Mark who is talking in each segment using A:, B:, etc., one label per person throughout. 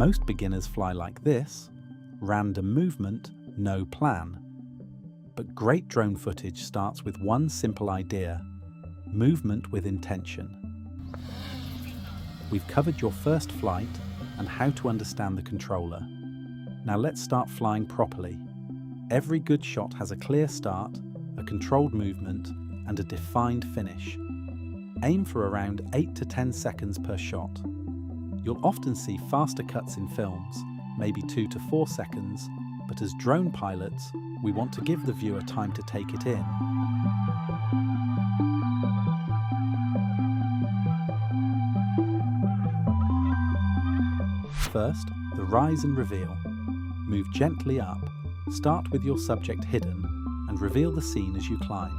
A: Most beginners fly like this: random movement, no plan. But great drone footage starts with one simple idea: movement with intention. We've covered your first flight and how to understand the controller. Now let's start flying properly. Every good shot has a clear start, a controlled movement, and a defined finish. Aim for around 8 to 10 seconds per shot. You'll often see faster cuts in films, maybe 2 to 4 seconds, but as drone pilots, we want to give the viewer time to take it in. First, the rise and reveal. Move gently up, start with your subject hidden, and reveal the scene as you climb.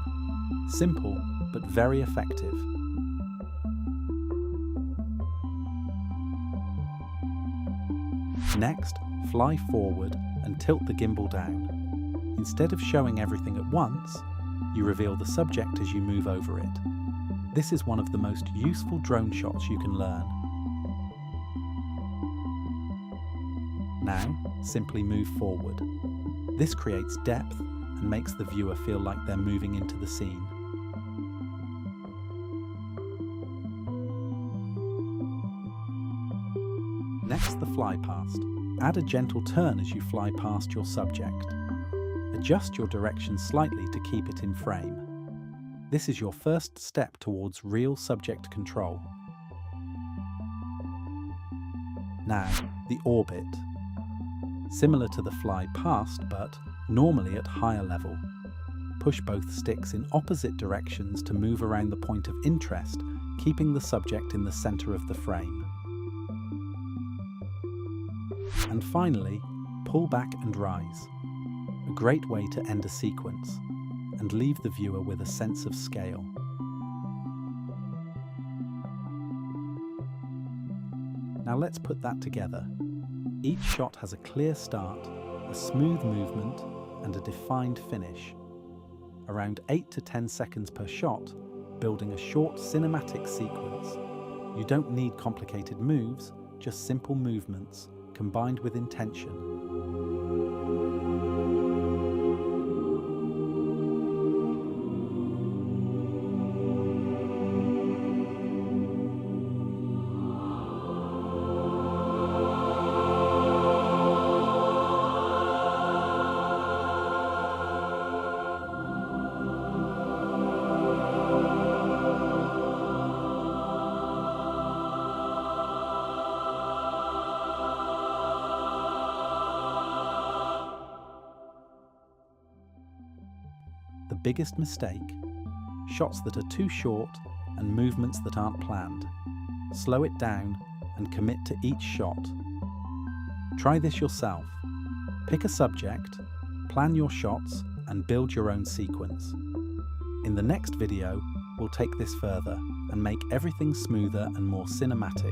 A: Simple, but very effective. Next, fly forward and tilt the gimbal down. Instead of showing everything at once, you reveal the subject as you move over it. This is one of the most useful drone shots you can learn. Now, simply move forward. This creates depth and makes the viewer feel like they're moving into the scene. Next, the fly past. Add a gentle turn as you fly past your subject. Adjust your direction slightly to keep it in frame. This is your first step towards real subject control. Now, the orbit. Similar to the fly past, but normally at higher level. Push both sticks in opposite directions to move around the point of interest, keeping the subject in the center of the frame. And finally, pull back and rise. A great way to end a sequence and leave the viewer with a sense of scale. Now let's put that together. Each shot has a clear start, a smooth movement, and a defined finish. Around 8 to 10 seconds per shot, building a short cinematic sequence. You don't need complicated moves, just simple movements, combined with intention. The biggest mistake: shots that are too short and movements that aren't planned. Slow it down and commit to each shot. Try this yourself. Pick a subject, plan your shots, and build your own sequence. In the next video, we'll take this further and make everything smoother and more cinematic.